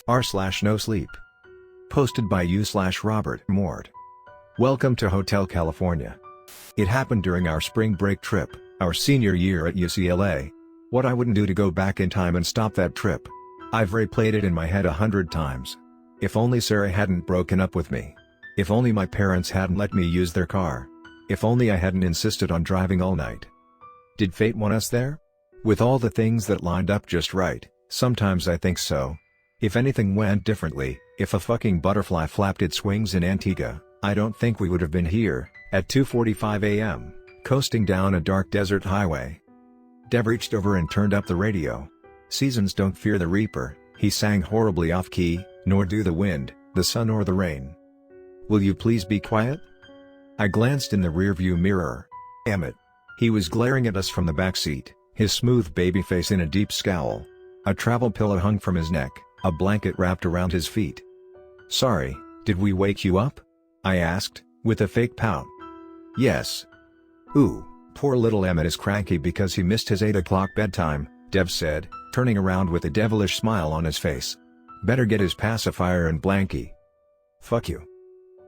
r/NoSleep. Posted by u/RobertMort. Welcome to Hotel California. It happened during our spring break trip, our senior year at UCLA. What I wouldn't do to go back in time and stop that trip. I've replayed it in my head 100 times. If only Sarah hadn't broken up with me. If only my parents hadn't let me use their car. If only I hadn't insisted on driving all night. Did fate want us there? With all the things that lined up just right, sometimes I think so. If anything went differently, if a fucking butterfly flapped its wings in Antigua, I don't think we would have been here, at 2:45 a.m., coasting down a dark desert highway. Dev reached over and turned up the radio. "Seasons don't fear the reaper," he sang horribly off-key, "nor do the wind, the sun or the rain. Will you please be quiet?" I glanced in the rearview mirror. Emmett. He was glaring at us from the back seat, his smooth baby face in a deep scowl. A travel pillow hung from his neck, a blanket wrapped around his feet. "Sorry, did we wake you up?" I asked, with a fake pout. "Yes." "Ooh, poor little Emmett is cranky because he missed his 8 o'clock bedtime," Dev said, turning around with a devilish smile on his face. "Better get his pacifier and blankie." "Fuck you.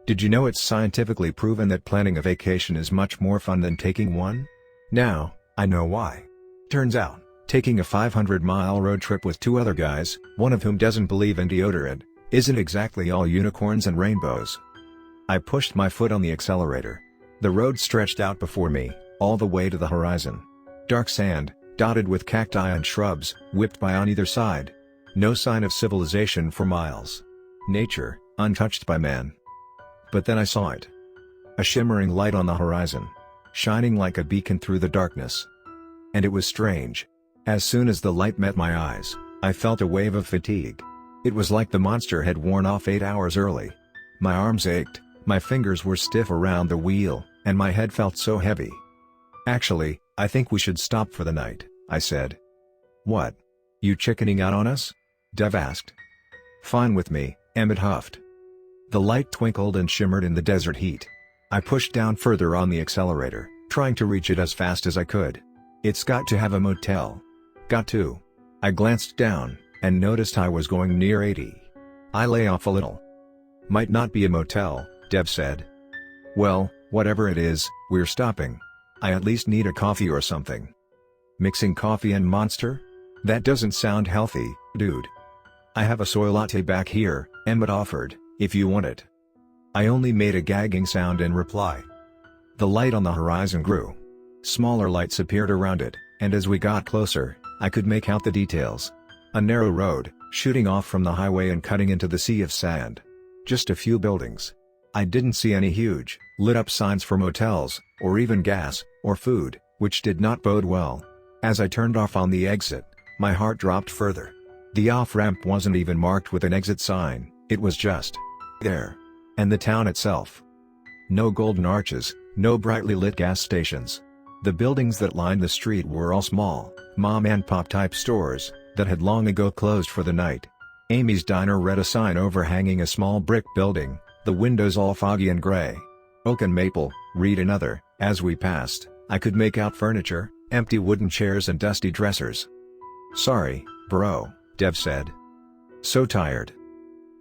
Did you know it's scientifically proven that planning a vacation is much more fun than taking one? Now, I know why. Turns out, taking a 500-mile road trip with 2 other guys, one of whom doesn't believe in deodorant, isn't exactly all unicorns and rainbows. I pushed my foot on the accelerator. The road stretched out before me, all the way to the horizon. Dark sand, dotted with cacti and shrubs, whipped by on either side. No sign of civilization for miles. Nature, untouched by man. But then I saw it. A shimmering light on the horizon. Shining like a beacon through the darkness. And it was strange. As soon as the light met my eyes, I felt a wave of fatigue. It was like the monster had worn off 8 hours early. My arms ached, my fingers were stiff around the wheel, and my head felt so heavy. "Actually, I think we should stop for the night," I said. "What? You chickening out on us?" Dev asked. "Fine with me," Emmett huffed. The light twinkled and shimmered in the desert heat. I pushed down further on the accelerator, trying to reach it as fast as I could. "It's got to have a motel." "Got to." I glanced down, and noticed I was going near 80. I lay off a little. "Might not be a motel," Dev said. "Well, whatever it is, we're stopping. I at least need a coffee or something." "Mixing coffee and Monster? That doesn't sound healthy, dude." "I have a soy latte back here," Emmett offered, "if you want it." I only made a gagging sound in reply. The light on the horizon grew. Smaller lights appeared around it, and as we got closer, I could make out the details. A narrow road, shooting off from the highway and cutting into the sea of sand. Just a few buildings. I didn't see any huge, lit-up signs for motels, or even gas, or food, which did not bode well. As I turned off on the exit, my heart dropped further. The off-ramp wasn't even marked with an exit sign, it was just there. And the town itself. No golden arches, no brightly lit gas stations. The buildings that lined the street were all small, mom-and-pop type stores, that had long ago closed for the night. Amy's Diner read a sign overhanging a small brick building, the windows all foggy and gray. Oak and Maple, read another. As we passed, I could make out furniture, empty wooden chairs and dusty dressers. "Sorry, bro," Dev said. "So tired."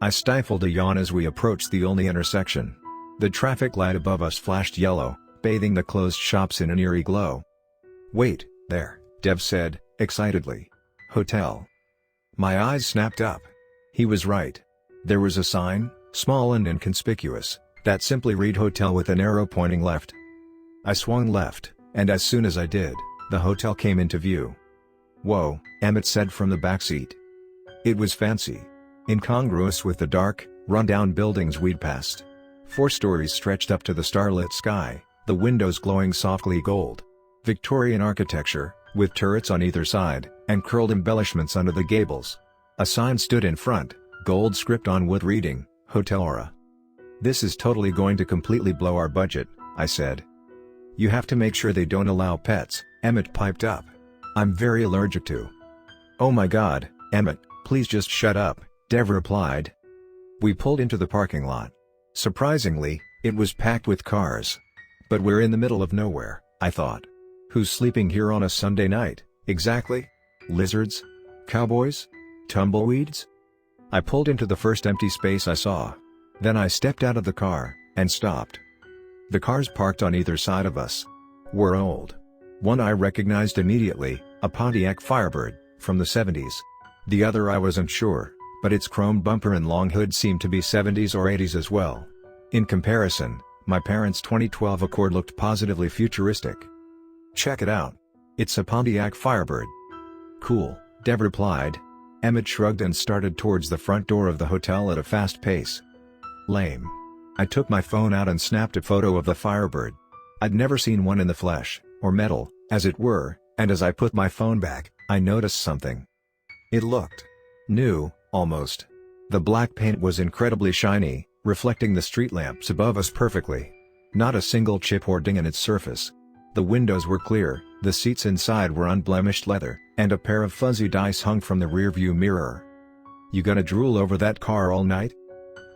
I stifled a yawn as we approached the only intersection. The traffic light above us flashed yellow, bathing the closed shops in an eerie glow. "Wait, there," Dev said, excitedly. "Hotel." My eyes snapped up. He was right. There was a sign, small and inconspicuous, that simply read hotel with an arrow pointing left. I swung left, and as soon as I did, the hotel came into view. "Whoa," Emmett said from the backseat. It was fancy. Incongruous with the dark, run-down buildings we'd passed. 4 stories stretched up to the starlit sky, the windows glowing softly gold. Victorian architecture, with turrets on either side, and curled embellishments under the gables. A sign stood in front, gold script on wood reading, Hotel Aura. "This is totally going to completely blow our budget," I said. "You have to make sure they don't allow pets," Emmett piped up. "I'm very allergic to." "Oh my god, Emmett, please just shut up," Dev replied. We pulled into the parking lot. Surprisingly, it was packed with cars. But we're in the middle of nowhere, I thought. Who's sleeping here on a Sunday night, exactly? Lizards? Cowboys? Tumbleweeds? I pulled into the first empty space I saw. Then I stepped out of the car, and stopped. The cars parked on either side of us were old. One I recognized immediately, a Pontiac Firebird, from the 70s. The other I wasn't sure, but its chrome bumper and long hood seemed to be 70s or 80s as well. In comparison, my parents' 2012 Accord looked positively futuristic. Check it out. It's a Pontiac Firebird. Cool, Dev replied. Emmett shrugged and started towards the front door of the hotel at a fast pace. Lame. I took my phone out and snapped a photo of the Firebird. I'd never seen one in the flesh, or metal, as it were, and as I put my phone back, I noticed something. It looked new, almost. The black paint was incredibly shiny, reflecting the street lamps above us perfectly. Not a single chip or ding in its surface. The windows were clear, the seats inside were unblemished leather, and a pair of fuzzy dice hung from the rearview mirror. You gonna drool over that car all night?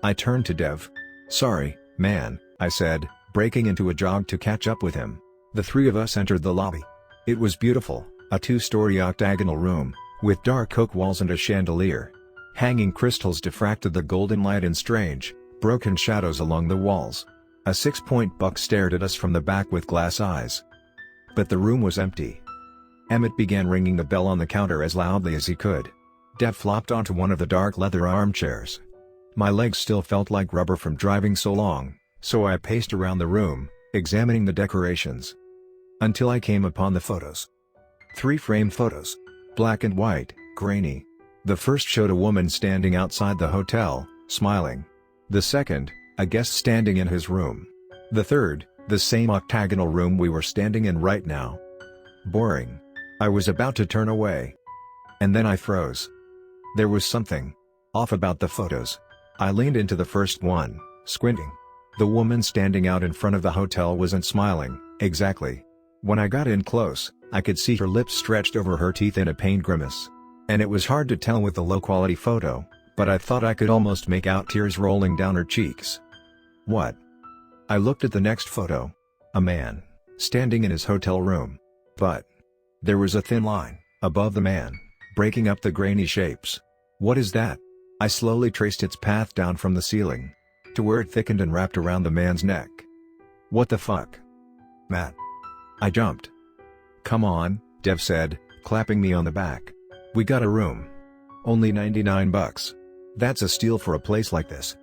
I turned to Dev. Sorry, man, I said, breaking into a jog to catch up with him. The three of us entered the lobby. It was beautiful, a two-story octagonal room, with dark oak walls and a chandelier. Hanging crystals diffracted the golden light in strange, broken shadows along the walls. A 6-point buck stared at us from the back with glass eyes. But the room was empty. Emmett began ringing the bell on the counter as loudly as he could. Dev flopped onto one of the dark leather armchairs. My legs still felt like rubber from driving so long, so I paced around the room, examining the decorations. Until I came upon the photos. 3 framed photos. Black and white, grainy. The first showed a woman standing outside the hotel, smiling. The second, a guest standing in his room. The third, the same octagonal room we were standing in right now. Boring. I was about to turn away. And then I froze. There was something off about the photos. I leaned into the first one, squinting. The woman standing out in front of the hotel wasn't smiling, exactly. When I got in close, I could see her lips stretched over her teeth in a pained grimace. And it was hard to tell with the low-quality photo, but I thought I could almost make out tears rolling down her cheeks. What? I looked at the next photo. A man, standing in his hotel room. But there was a thin line, above the man, breaking up the grainy shapes. What is that? I slowly traced its path down from the ceiling to where it thickened and wrapped around the man's neck. What the fuck? Matt. I jumped. Come on, Dev said, clapping me on the back. We got a room. Only $99. That's a steal for a place like this.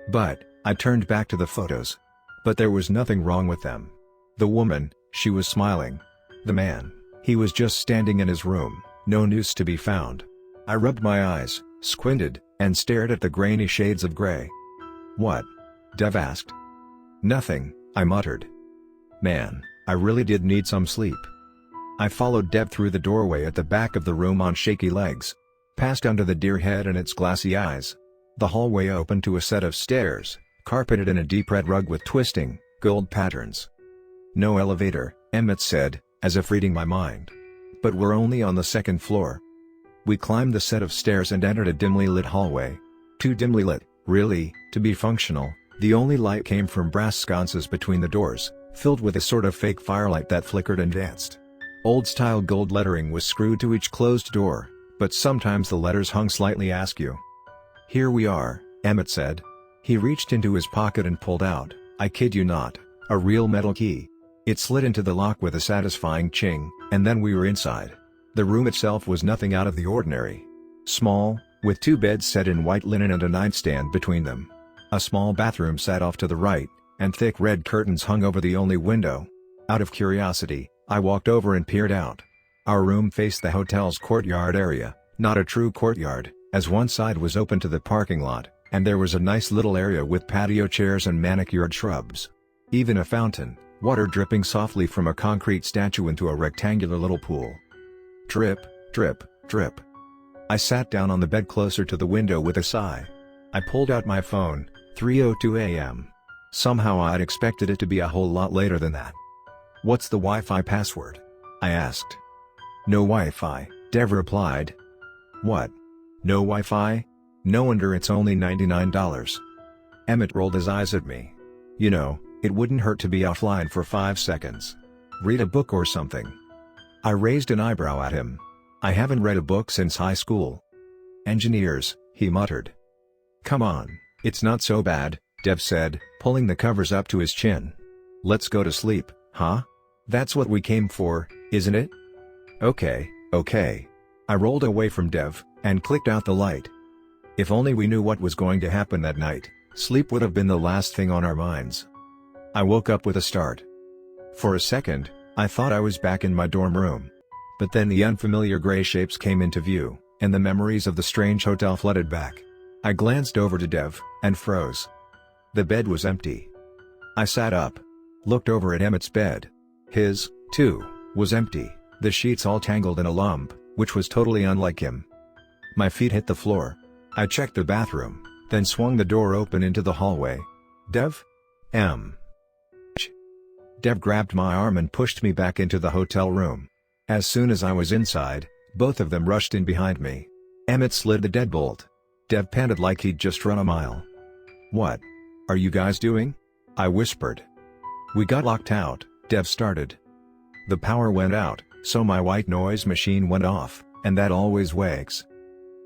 But I turned back to the photos. But there was nothing wrong with them. The woman, she was smiling. The man, he was just standing in his room, no news to be found. I rubbed my eyes, squinted, and stared at the grainy shades of gray. What? Dev asked. Nothing, I muttered. Man, I really did need some sleep. I followed Dev through the doorway at the back of the room on shaky legs. Past under the deer head and its glassy eyes. The hallway opened to a set of stairs, carpeted in a deep red rug with twisting, gold patterns. No elevator, Emmett said, as if reading my mind. But we're only on the second floor. We climbed the set of stairs and entered a dimly lit hallway. Too dimly lit, really, to be functional. The only light came from brass sconces between the doors, filled with a sort of fake firelight that flickered and danced. Old-style gold lettering was screwed to each closed door, but sometimes the letters hung slightly askew. Here we are, Emmett said. He reached into his pocket and pulled out, I kid you not, a real metal key. It slid into the lock with a satisfying ching, and then we were inside. The room itself was nothing out of the ordinary. Small, with 2 beds set in white linen and a nightstand between them. A small bathroom sat off to the right, and thick red curtains hung over the only window. Out of curiosity, I walked over and peered out. Our room faced the hotel's courtyard area, not a true courtyard, as one side was open to the parking lot, and there was a nice little area with patio chairs and manicured shrubs. Even a fountain, water dripping softly from a concrete statue into a rectangular little pool. Drip, drip, drip. I sat down on the bed closer to the window with a sigh. I pulled out my phone, 3:02 a.m. Somehow I'd expected it to be a whole lot later than that. What's the Wi-Fi password? I asked. No Wi-Fi, Dev replied. What? No Wi-Fi? No wonder it's only $99. Emmett rolled his eyes at me. You know, it wouldn't hurt to be offline for 5 seconds. Read a book or something. I raised an eyebrow at him. I haven't read a book since high school. Engineers, he muttered. Come on, it's not so bad, Dev said, pulling the covers up to his chin. Let's go to sleep, huh? That's what we came for, isn't it? Okay. I rolled away from Dev, and clicked out the light. If only we knew what was going to happen that night, sleep would have been the last thing on our minds. I woke up with a start. For a second, I thought I was back in my dorm room. But then the unfamiliar gray shapes came into view, and the memories of the strange hotel flooded back. I glanced over to Dev, and froze. The bed was empty. I sat up, looked over at Emmett's bed. His, too, was empty, the sheets all tangled in a lump, which was totally unlike him. My feet hit the floor. I checked the bathroom, then swung the door open into the hallway. Dev? Dev grabbed my arm and pushed me back into the hotel room. As soon as I was inside, both of them rushed in behind me. Emmett slid the deadbolt. Dev panted like he'd just run a mile. What are you guys doing? I whispered. We got locked out, Dev started. The power went out, so my white noise machine went off, and that always wakes.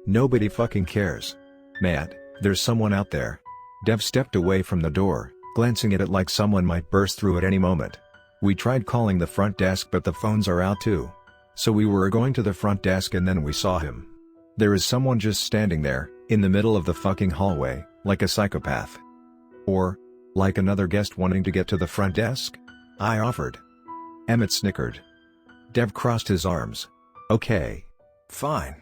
Nobody fucking cares. Matt, there's someone out there. Dev stepped away from the door, glancing at it like someone might burst through at any moment. We tried calling the front desk but the phones are out too. So we were going to the front desk and then we saw him. There is someone just standing there, in the middle of the fucking hallway, like a psychopath. Or, like another guest wanting to get to the front desk? I offered. Emmett snickered. Dev crossed his arms. Okay. Fine.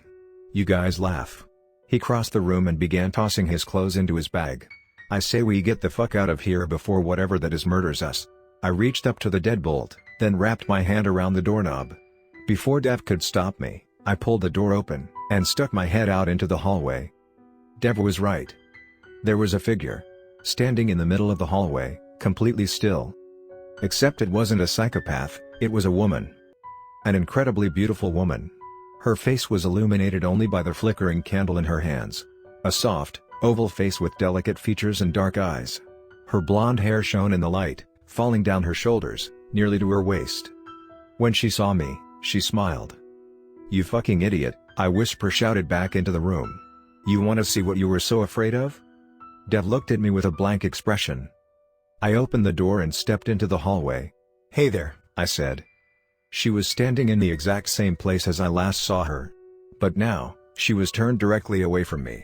You guys laugh. He crossed the room and began tossing his clothes into his bag. I say we get the fuck out of here before whatever that is murders us. I reached up to the deadbolt, then wrapped my hand around the doorknob. Before Dev could stop me, I pulled the door open, and stuck my head out into the hallway. Dev was right. There was a figure, standing in the middle of the hallway, completely still. Except it wasn't a psychopath, it was a woman. An incredibly beautiful woman. Her face was illuminated only by the flickering candle in her hands. A soft, oval face with delicate features and dark eyes. Her blonde hair shone in the light, falling down her shoulders, nearly to her waist. When she saw me, she smiled. You fucking idiot, I shouted back into the room. You want to see what you were so afraid of? Dev looked at me with a blank expression. I opened the door and stepped into the hallway. Hey there, I said. She was standing in the exact same place as I last saw her. But now, she was turned directly away from me.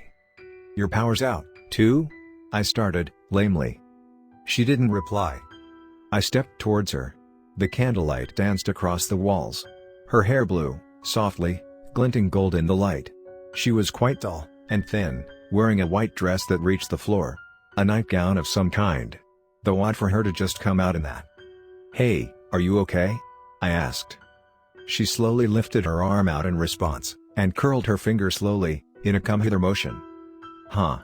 Your power's out, too? I started, lamely. She didn't reply. I stepped towards her. The candlelight danced across the walls. Her hair blew, softly, glinting gold in the light. She was quite tall, and thin, wearing a white dress that reached the floor. A nightgown of some kind. Though odd for her to just come out in that. Hey, are you okay? I asked. She slowly lifted her arm out in response, and curled her finger slowly, in a come-hither motion. Huh.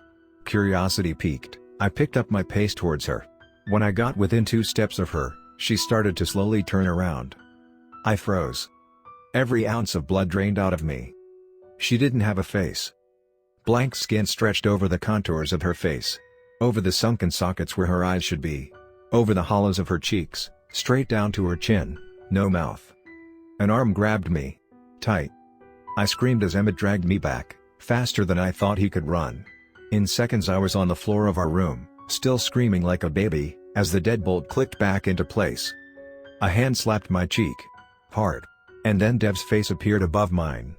Curiosity piqued, I picked up my pace towards her. When I got within 2 steps of her, she started to slowly turn around. I froze. Every ounce of blood drained out of me. She didn't have a face. Blank skin stretched over the contours of her face. Over the sunken sockets where her eyes should be. Over the hollows of her cheeks, straight down to her chin, no mouth. An arm grabbed me. Tight. I screamed as Emmett dragged me back, faster than I thought he could run. In seconds I was on the floor of our room, still screaming like a baby, as the deadbolt clicked back into place. A hand slapped my cheek. Hard. And then Dev's face appeared above mine.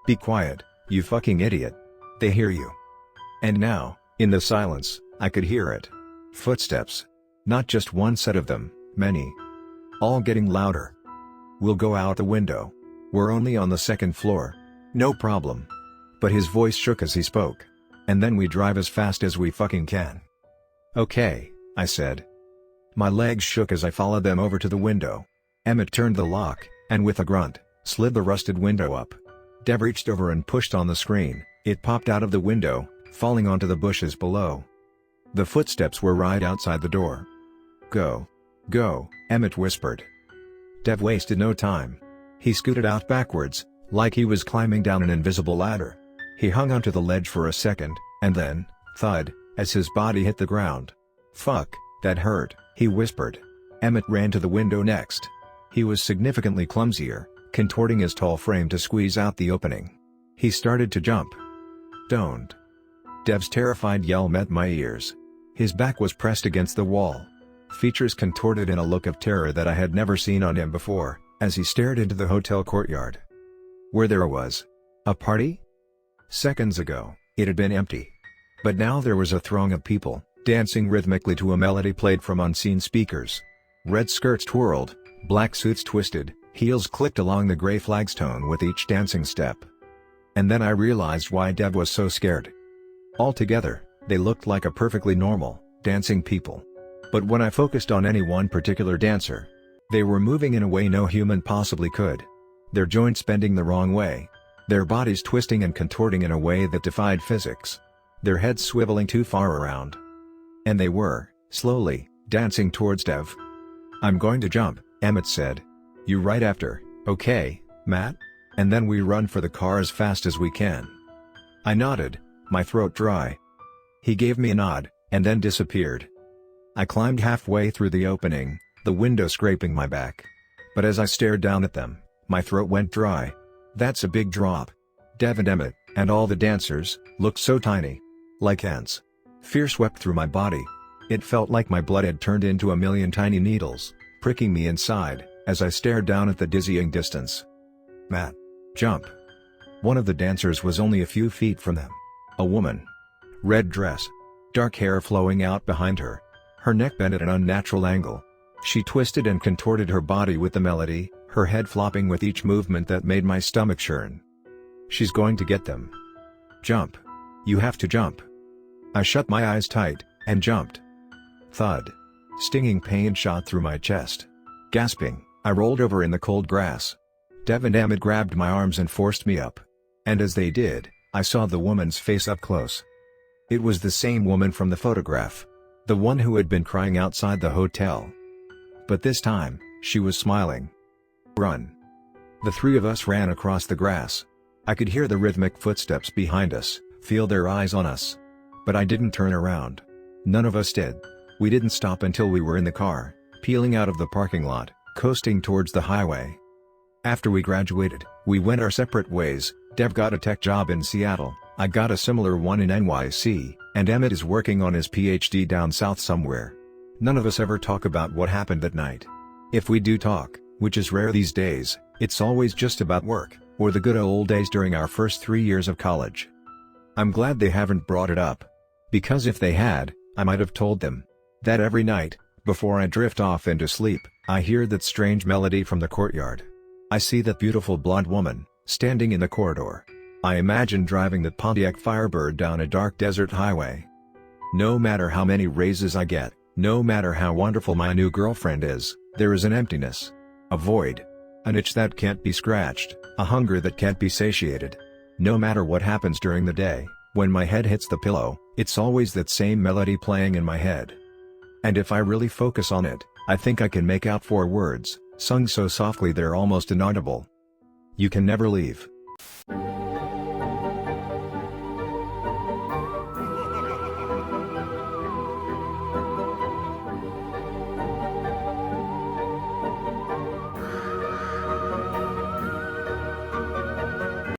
Be quiet, you fucking idiot. They hear you. And now, in the silence, I could hear it. Footsteps. Not just one set of them, many. All getting louder. We'll go out the window. We're only on the 2nd floor. No problem. But his voice shook as he spoke. And then we drive as fast as we fucking can. Okay, I said. My legs shook as I followed them over to the window. Emmett turned the lock, and with a grunt, slid the rusted window up. Dev reached over and pushed on the screen. It popped out of the window, falling onto the bushes below. The footsteps were right outside the door. Go. Go, Emmett whispered. Dev wasted no time. He scooted out backwards, like he was climbing down an invisible ladder. He hung onto the ledge for a second, and then, thud, as his body hit the ground. Fuck, that hurt, he whispered. Emmett ran to the window next. He was significantly clumsier, contorting his tall frame to squeeze out the opening. He started to jump. "Don't!" Dev's terrified yell met my ears. His back was pressed against the wall, features contorted in a look of terror that I had never seen on him before, as he stared into the hotel courtyard. Where there was a party? Seconds ago, it had been empty. But now there was a throng of people, dancing rhythmically to a melody played from unseen speakers. Red skirts twirled, black suits twisted, heels clicked along the gray flagstone with each dancing step. And then I realized why Dev was so scared. Altogether, they looked like a perfectly normal, dancing people. But when I focused on any one particular dancer, they were moving in a way no human possibly could. Their joints bending the wrong way. Their bodies twisting and contorting in a way that defied physics. Their heads swiveling too far around. And they were, slowly, dancing towards Dev. "I'm going to jump," Emmett said. "You right after, okay, Matt? And then we run for the car as fast as we can." I nodded, my throat dry. He gave me a nod, and then disappeared. I climbed halfway through the opening, the window scraping my back. But as I stared down at them, my throat went dry. That's a big drop. Dev and Emmett, and all the dancers, looked so tiny. Like ants. Fear swept through my body. It felt like my blood had turned into a million tiny needles, pricking me inside, as I stared down at the dizzying distance. "Matt. Jump." One of the dancers was only a few feet from them. A woman. Red dress. Dark hair flowing out behind her. Her neck bent at an unnatural angle. She twisted and contorted her body with the melody, her head flopping with each movement that made my stomach churn. "She's going to get them. Jump. You have to jump." I shut my eyes tight, and jumped. Thud. Stinging pain shot through my chest. Gasping, I rolled over in the cold grass. Dev and Emmett grabbed my arms and forced me up. And as they did, I saw the woman's face up close. It was the same woman from the photograph. The one who had been crying outside the hotel. But this time, she was smiling. "Run." The three of us ran across the grass. I could hear the rhythmic footsteps behind us, feel their eyes on us. But I didn't turn around. None of us did. We didn't stop until we were in the car, peeling out of the parking lot, coasting towards the highway. After we graduated, we went our separate ways. Dev got a tech job in Seattle, I got a similar one in NYC, and Emmett is working on his PhD down south somewhere. None of us ever talk about what happened that night. If we do talk, which is rare these days, it's always just about work, or the good old days during our first 3 years of college. I'm glad they haven't brought it up. Because if they had, I might have told them that every night, before I drift off into sleep, I hear that strange melody from the courtyard. I see that beautiful blonde woman, standing in the corridor. I imagine driving the Pontiac Firebird down a dark desert highway. No matter how many raises I get, no matter how wonderful my new girlfriend is, there is an emptiness. A void. An itch that can't be scratched, a hunger that can't be satiated. No matter what happens during the day, when my head hits the pillow, it's always that same melody playing in my head. And if I really focus on it, I think I can make out 4 words, sung so softly they're almost inaudible. You can never leave.